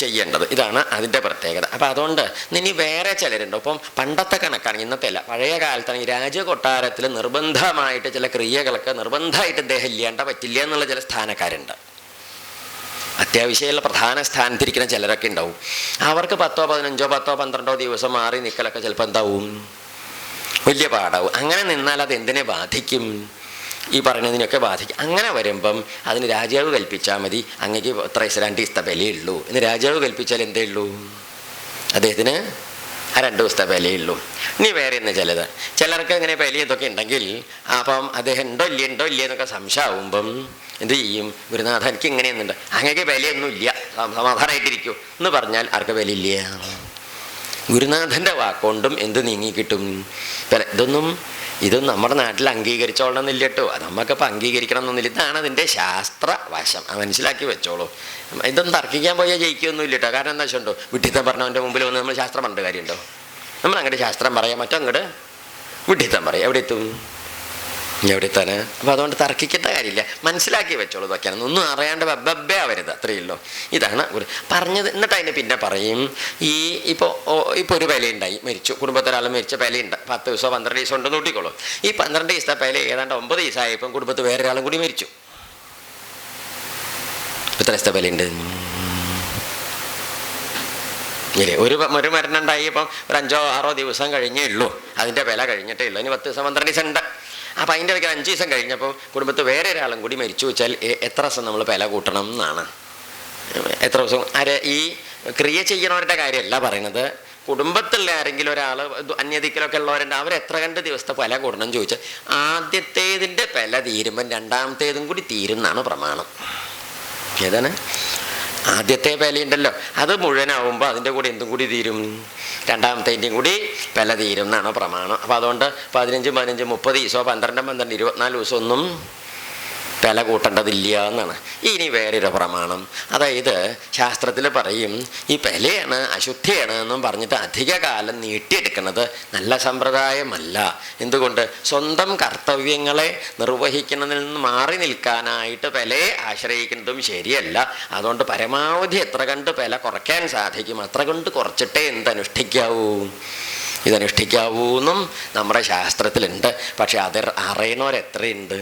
ചെയ്യേണ്ടത്. ഇതാണ് അതിൻ്റെ പ്രത്യേകത. അപ്പം അതുകൊണ്ട് ഇനി വേറെ ചിലരുണ്ടോ? ഇപ്പം പണ്ടത്തെ കണക്കാണ്, ഇന്നത്തെ അല്ല, പഴയ കാലത്താണ് ഈ രാജകൊട്ടാരത്തിൽ നിർബന്ധമായിട്ട് ചില ക്രിയകളൊക്കെ നിർബന്ധമായിട്ട് ഇദ്ദേഹം ഇല്ലാണ്ട പറ്റില്ല എന്നുള്ള ചില സ്ഥാനക്കാരുണ്ട്. അത്യാവശ്യമുള്ള പ്രധാന സ്ഥാനത്തിരിക്കുന്ന ചിലരൊക്കെ ഉണ്ടാവും. അവർക്ക് 10, 15, 10, 12 ദിവസം മാറി നിൽക്കലൊക്കെ ചിലപ്പോൾ എന്താവും? വലിയ പാടാവും. അങ്ങനെ നിന്നാൽ അത് എന്തിനെ ബാധിക്കും? ഈ പറയുന്നതിനൊക്കെ ബാധിക്കും. അങ്ങനെ വരുമ്പം അതിന് രാജാവ് കൽപ്പിച്ചാൽ മതി, അങ്ങേക്ക് എത്ര 2 ദിവസത്തെ വിലയുള്ളൂ എന്ന് രാജാവ് കൽപ്പിച്ചാൽ എന്തേ ഉള്ളൂ? അദ്ദേഹത്തിന് ആ 2 ദിവസത്തെ വിലയുള്ളൂ. ഇനി വേറെ ഒന്ന് ചിലർക്ക് ഇങ്ങനെ വില ഇതൊക്കെ ഉണ്ടെങ്കിൽ അപ്പം അദ്ദേഹം ഉണ്ടോ ഇല്ല എന്നൊക്കെ സംശയമാവുമ്പം എന്ത് ചെയ്യും? ഗുരുനാഥ എനിക്ക് ഇങ്ങനെയൊന്നുണ്ട്, അങ്ങേക്ക് വിലയൊന്നും ഇല്ല, സമാധാനമായിട്ടിരിക്കൂ എന്ന് പറഞ്ഞാൽ ആർക്ക് വിലയില്ല? ഗുരുനാഥൻ്റെ വാക്കുകൊണ്ടും എന്ത് നീങ്ങിക്കിട്ടും? ഇതൊന്നും നമ്മുടെ നാട്ടിൽ അംഗീകരിച്ചോളണമെന്നില്ല കേട്ടോ. അത് നമുക്കിപ്പോൾ അംഗീകരിക്കണം എന്നൊന്നുമില്ല. ഇതാണ് അതിൻ്റെ ശാസ്ത്ര വശം, മനസ്സിലാക്കി വെച്ചോളൂ. ഇതൊന്നും തർക്കിക്കാൻ പോയാൽ ജയിക്കുകയൊന്നുമില്ല കേട്ടോ. കാരണം എന്താ വെച്ചിട്ടുണ്ടോ? വിഡ്ഢിത്തം പറഞ്ഞവൻ്റെ മുമ്പിൽ വന്ന് നമ്മൾ ശാസ്ത്രം പറഞ്ഞിട്ട് കാര്യമുണ്ടോ? നമ്മൾ അങ്ങോട്ട് ശാസ്ത്രം പറയാം, മറ്റങ്ങോട്ട് വിഡ്ഢിത്തം പറയാം. എവിടെ എത്തും? എവിടെ എത്താന്? അപ്പോൾ അതുകൊണ്ട് തർക്കിക്കേണ്ട കാര്യമില്ല, മനസ്സിലാക്കി വെച്ചോളൂ. ഇതൊക്കെയാണ്, ഒന്നും അറിയാണ്ട് ബബ്ബേ ആവരുത്, അത്രയല്ലോ. ഇതാണ് പറഞ്ഞത്. എന്നിട്ട് അതിന് പിന്നെ പറയും, ഇപ്പോൾ ഒരു വിലയുണ്ടായി, മരിച്ചു, കുടുംബത്തിലൊരാൾ മരിച്ച വിലയുണ്ട്, 10 ദിവസമോ 12 ദിവസം ഉണ്ടെന്ന് കൂട്ടിക്കോളൂ. ഈ 12 ദിവസത്തെ വില ഏതാണ്ട് 9 ദിവസമായപ്പം കുടുംബത്തിൽ വേറൊരാളും കൂടി മരിച്ചു. എത്ര ദിവസത്തെ വിലയുണ്ട്? ഇല്ലേ, ഒരു മരണം ഉണ്ടായി, ഇപ്പം ഒരു 5, 6 ദിവസം കഴിഞ്ഞേ ഉള്ളൂ, അതിൻ്റെ വില കഴിഞ്ഞിട്ടേ ഉള്ളൂ. ഇനി 10 ദിവസം 12 ദിവസം ഉണ്ട്. അപ്പം അതിൻ്റെ ഇടയ്ക്ക് 5 ദിവസം കഴിഞ്ഞപ്പോൾ കുടുംബത്തിൽ വേറെ ഒരാളും കൂടി മരിച്ചു വെച്ചാൽ എത്ര ദിവസം നമ്മൾ വില കൂട്ടണം എന്നാണ്? എത്ര ദിവസം? ഈ ക്രിയ ചെയ്യണവരുടെ കാര്യമല്ല പറയുന്നത്. കുടുംബത്തിലുള്ള ആരെങ്കിലും ഒരാൾ അന്യദിക്കലൊക്കെ ഉള്ളവരുണ്ട്, അവർ എത്ര കണ്ട് ദിവസത്തെ വില കൂടണം എന്ന് ചോദിച്ചാൽ ആദ്യത്തേതിൻ്റെ വില തീരുമ്പം രണ്ടാമത്തേതും കൂടി തീരും എന്നാണ് പ്രമാണം. ഏതാണ്? ആദ്യത്തെ പെലയുണ്ടല്ലോ അത് മുഴുവനാവുമ്പോൾ അതിൻ്റെ കൂടെ എന്തും കൂടി തീരും, രണ്ടാമത്തേൻ്റെയും കൂടി പെല തീരും എന്നാണ് പ്രമാണം. അപ്പോൾ അതുകൊണ്ട് 15, 15, 30 ദിവസമോ 12, 12, 24 ദിവസം ഒന്നും പെല കൂട്ടേണ്ടതില്ല എന്നാണ്. ഇനി വേറൊരു പ്രമാണം, അതായത് ശാസ്ത്രത്തിൽ പറയും ഈ പെലയാണ് അശുദ്ധിയാണ് എന്നും പറഞ്ഞിട്ട് അധിക കാലം നീട്ടിയെടുക്കുന്നത് നല്ല സമ്പ്രദായമല്ല. എന്തുകൊണ്ട്? സ്വന്തം കർത്തവ്യങ്ങളെ നിർവഹിക്കുന്നതിൽ നിന്ന് മാറി നിൽക്കാനായിട്ട് പെലയെ ആശ്രയിക്കുന്നതും ശരിയല്ല. അതുകൊണ്ട് പരമാവധി എത്ര കണ്ട് പെല കുറയ്ക്കാൻ സാധിക്കും അത്ര കൊണ്ട് കുറച്ചിട്ടേ ഇതനുഷ്ഠിക്കാവൂ എന്നും നമ്മുടെ ശാസ്ത്രത്തിലുണ്ട്. പക്ഷെ അത് അറിയണവരെത്രയുണ്ട്?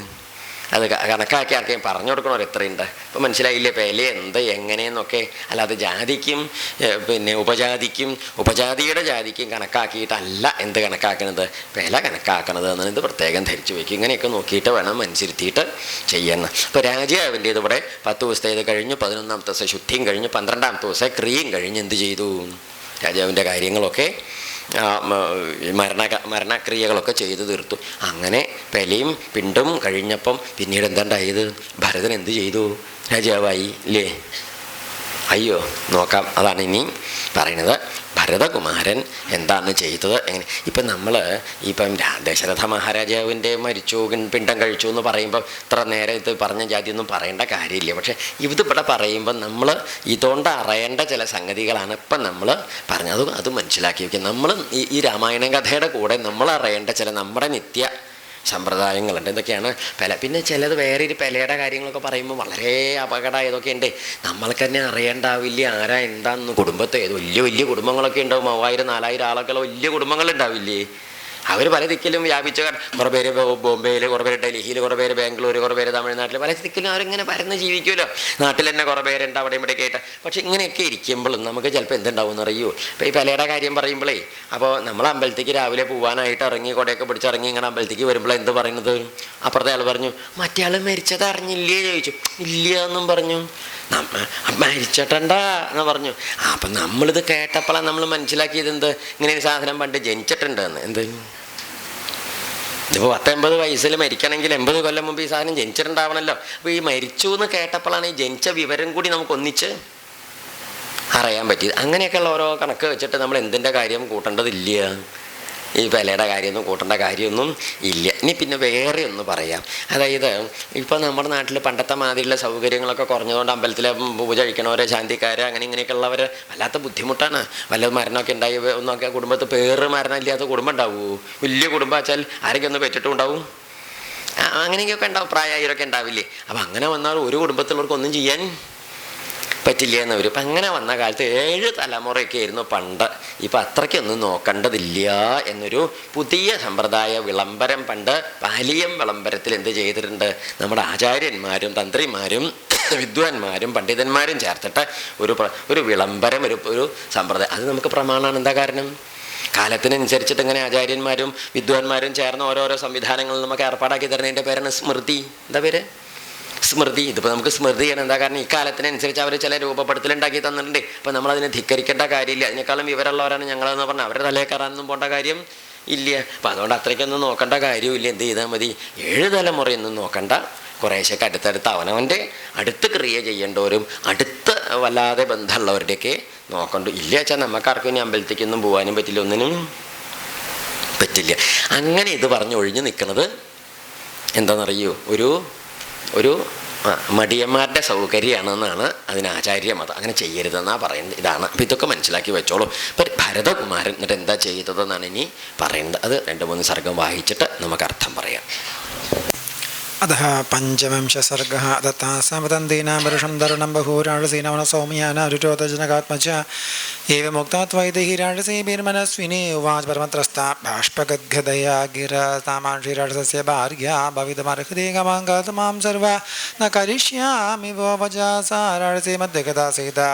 അത് കണക്കാക്കി ആർക്കെയും പറഞ്ഞു കൊടുക്കണവർ എത്രയുണ്ട്? ഇപ്പം മനസ്സിലായില്ലേ പെല എന്ത് എങ്ങനെയെന്നൊക്കെ. അല്ലാതെ ജാതിക്കും പിന്നെ ഉപജാതിയുടെ ജാതിക്കും കണക്കാക്കിയിട്ടല്ല എന്ത് കണക്കാക്കണത്, പെല കണക്കാക്കണത് എന്നാണ്. ഇത് പ്രത്യേകം ധരിച്ചു വയ്ക്കും. ഇങ്ങനെയൊക്കെ നോക്കിയിട്ട് വേണം മനസ്സിരുത്തിയിട്ട് ചെയ്യണം. ഇപ്പോൾ രാജാവിൻ്റെ ഇതിവിടെ 10 ദിവസത്തേത് കഴിഞ്ഞു, 11ാമത്തെ ദിവസം ശുദ്ധിയും കഴിഞ്ഞു, 12ാമത്തെ ദിവസം ക്രിയയും കഴിഞ്ഞ് എന്ത് ചെയ്തു? രാജാവിൻ്റെ കാര്യങ്ങളൊക്കെ മരണക്രിയകളൊക്കെ ചെയ്തു തീർത്തു. അങ്ങനെ പെലയും പിണ്ടും കഴിഞ്ഞപ്പം പിന്നീട് എന്താണ്ടായത്? ഭരതൻ എന്ത് ചെയ്തു? രാജാവായി ഇല്ലേ? അയ്യോ നോക്കാം. അതാണ് ഇനി പറയുന്നത്. ഭരതകുമാരൻ എന്താണ് ചെയ്തത്, എങ്ങനെ. ഇപ്പം നമ്മൾ ദശരഥ മഹാരാജാവിൻ്റെ മരിച്ചു പിണ്ടം കഴിച്ചു എന്ന് പറയുമ്പോൾ ഇത്ര നേരെ ഇത് പറഞ്ഞ ജാതിയൊന്നും പറയേണ്ട കാര്യമില്ല. പക്ഷേ ഇതിവിടെ പറയുമ്പോൾ നമ്മൾ ഇതുകൊണ്ട് അറിയേണ്ട ചില സംഗതികളാണ് ഇപ്പം നമ്മൾ പറഞ്ഞത്. അത് മനസ്സിലാക്കി വയ്ക്കുക. നമ്മൾ ഈ രാമായണ കഥയുടെ കൂടെ നമ്മൾ അറിയേണ്ട ചില നമ്മുടെ നിത്യ സമ്പ്രദായങ്ങളുണ്ട്. എന്തൊക്കെയാണ് പെല. പിന്നെ ചിലത് വേറെ ഒരു പെലയുടെ കാര്യങ്ങളൊക്കെ പറയുമ്പോൾ വളരെ അപകടം ഇതൊക്കെ ഉണ്ട്. നമ്മൾക്ക് തന്നെ അറിയണ്ടാവില്ല ആരാ എന്താന്ന്. കുടുംബത്തെ വലിയ കുടുംബങ്ങളൊക്കെ ഉണ്ടാവും, 3000, 4000 ആളൊക്കെ വലിയ കുടുംബങ്ങളുണ്ടാവില്ലേ? അവർ പല ദിക്കിലും വ്യാപിച്ച കുറേ പേര് ബോംബെയിൽ, കുറേ പേര് ഡൽഹിയിൽ, കുറേ പേര് ബാംഗ്ലൂർ, കുറേ പേര് തമിഴ്നാട്ടിൽ, പല ദിക്കിലും അവരിങ്ങനെ പരന്ന് ജീവിക്കുമല്ലോ. നാട്ടിൽ തന്നെ കുറേ പേരുണ്ട് അവിടെ ഇവിടെ കേട്ട്. പക്ഷെ ഇങ്ങനെയൊക്കെ ഇരിക്കുമ്പോഴും നമുക്ക് ചിലപ്പോൾ എന്തുണ്ടാവും എന്നറിയൂ. ഇപ്പോൾ ഈ പെലയുടെ കാര്യം പറയുമ്പോഴേ, അപ്പോൾ നമ്മൾ അമ്പലത്തേക്ക് രാവിലെ പോകാനായിട്ട് ഇറങ്ങി കൊടയൊക്കെ പിടിച്ചിറങ്ങി ഇങ്ങനെ അമ്പലത്തേക്ക് വരുമ്പോൾ എന്ത് പറയുന്നത്? അപ്പുറത്തെ ആൾ പറഞ്ഞു മറ്റേ ആൾ മരിച്ചത് അറിഞ്ഞില്ലേ ചോദിച്ചു. ഇല്ല എന്നും പറഞ്ഞു. മരിച്ചിട്ടുണ്ടാ എന്ന് പറഞ്ഞു. അപ്പം നമ്മളിത് കേട്ടപ്പോഴാണ് നമ്മൾ മനസ്സിലാക്കിയത് എന്ത്, ഇങ്ങനെ ഒരു സാധനം പണ്ട് ജനിച്ചിട്ടുണ്ട് എന്ന്. എന്ത് ഇപ്പോൾ 19 വയസ്സിൽ മരിക്കണമെങ്കിൽ 80 കൊല്ലം മുമ്പ് ഈ സാധനം ജനിച്ചിട്ടുണ്ടാവണമല്ലോ. അപ്പോൾ ഈ മരിച്ചു എന്ന് കേട്ടപ്പോഴാണ് ഈ ജനിച്ച വിവരം കൂടി നമുക്ക് ഒന്നിച്ച് അറിയാൻ പറ്റിയത്. അങ്ങനെയൊക്കെയുള്ള ഓരോ കണക്ക് വെച്ചിട്ട് നമ്മൾ എന്തിൻ്റെ കാര്യം കൂട്ടേണ്ടതില്ല, ഈ പെലയുടെ കാര്യമൊന്നും കൂട്ടേണ്ട കാര്യമൊന്നും ഇല്ല. ഇനി പിന്നെ വേറെ ഒന്ന് പറയാം. അതായത് ഇപ്പോൾ നമ്മുടെ നാട്ടിൽ പണ്ടത്തെ മാതിരിയുള്ള സൗകര്യങ്ങളൊക്കെ കുറഞ്ഞതുകൊണ്ട് അമ്പലത്തിലെ പൂജ കഴിക്കണവരെ ശാന്തിക്കാർ അങ്ങനെ ഇങ്ങനെയൊക്കെയുള്ളവർ വല്ലാത്ത ബുദ്ധിമുട്ടാണ്. വല്ലതും മരണമൊക്കെ ഉണ്ടായി ഒന്നൊക്കെ കുടുംബത്തിൽ പേര് മരണം ഇല്ലാത്ത കുടുംബം ഉണ്ടാവുമോ? വലിയ കുടുംബം വെച്ചാൽ ആരെങ്കിലും ഒന്ന് വെച്ചിട്ടും ഉണ്ടാവും, അങ്ങനെയൊക്കെ ഉണ്ടാവും, പ്രായമായവരൊക്കെ ഉണ്ടാവില്ലേ? അപ്പം അങ്ങനെ വന്നാൽ ഒരു കുടുംബത്തിലുള്ളവർക്ക് ഒന്നും ചെയ്യാൻ പറ്റില്ല എന്നവർ. ഇപ്പം അങ്ങനെ വന്ന കാലത്ത് 7 തലമുറയൊക്കെ ആയിരുന്നു പണ്ട്. ഇപ്പം അത്രയ്ക്കൊന്നും നോക്കേണ്ടതില്ല എന്നൊരു പുതിയ സമ്പ്രദായ വിളംബരം പണ്ട് പാലിയം വിളംബരത്തിൽ എന്ത് ചെയ്തിട്ടുണ്ട്? നമ്മുടെ ആചാര്യന്മാരും തന്ത്രിമാരും വിദ്വാൻമാരും പണ്ഡിതന്മാരും ചേർത്തിട്ട് ഒരു വിളംബരം, ഒരു സമ്പ്രദായം. അത് നമുക്ക് പ്രമാണമാണ്. എന്താ കാരണം? കാലത്തിനനുസരിച്ചിട്ട് ഇങ്ങനെ ആചാര്യന്മാരും വിദ്വാൻമാരും ചേർന്ന് ഓരോരോ സംവിധാനങ്ങൾ നമുക്ക് ഏർപ്പാടാക്കി തരുന്നതിൻ്റെ പേരാണ് സ്മൃതി. എന്താ പേര്? സ്മൃതി. ഇതിപ്പോൾ നമുക്ക് സ്മൃതി ചെയ്യണം. എന്താ കാരണം? ഈ കാലത്തിനനുസരിച്ച് അവർ ചില രൂപപ്പെടുത്തലുണ്ടാക്കി തന്നിട്ടുണ്ട്. അപ്പം നമ്മളതിനെ ധിക്കരിക്കേണ്ട കാര്യമില്ല. അതിനേക്കാളും വിവരമുള്ളവരാണ് ഞങ്ങളെന്ന് പറഞ്ഞാൽ അവരുടെ തലയിൽ കയറാനൊന്നും പോകേണ്ട കാര്യം ഇല്ല. അപ്പം അതുകൊണ്ട് അത്രയ്ക്കൊന്നും നോക്കേണ്ട കാര്യമില്ല. എന്ത് ചെയ്താൽ മതി? 7 തലമുറയൊന്നും നോക്കണ്ട. കുറേശ്ശൊക്കെ അടുത്തടുത്ത് അവനവൻ്റെ അടുത്ത് ക്രിയ ചെയ്യേണ്ടവരും അടുത്ത് വല്ലാതെ ബന്ധമുള്ളവരുടെയൊക്കെ നോക്കണ്ടു. ഇല്ല വെച്ചാൽ നമുക്കാർക്കും ഇനി അമ്പലത്തേക്കൊന്നും പോകാനും പറ്റില്ല, ഒന്നിനും പറ്റില്ല. അങ്ങനെ ഇത് പറഞ്ഞ് ഒഴിഞ്ഞു നിൽക്കുന്നത് എന്താണെന്നറിയോ? ഒരു മടിയന്മാരുടെ സൗകര്യമാണെന്നാണ് അതിന് ആചാര്യമതം. അങ്ങനെ ചെയ്യരുതെന്നാണ് പറയുന്നത്. ഇതാണ്. അപ്പം ഇതൊക്കെ മനസ്സിലാക്കി വെച്ചോളൂ. ഇപ്പം ഭരതകുമാരൻ എന്നിട്ട് എന്താ ചെയ്തതെന്നാണ് ഇനി പറയുന്നത്. അത് 2-3 സർഗം വായിച്ചിട്ട് നമുക്ക് അർത്ഥം പറയാം. अतः पञ्चविंशः सर्गः दत्तासामदन्तीनां पुरुषं तरुणं बहूराजसीनवनः सौम्यानारुचोदजनकात्मज एवमुक्तात्वैदेहि राजसीभिर्मनस्विनी उवाच परमत्रस्ता बाष्पगद्गदया गिरतामांशीराजस्य भार्या भवितुमर्हति गमाङ्गतमां सर्वा न करिष्यामि वो वजा सा राजसी मध्यगता सीता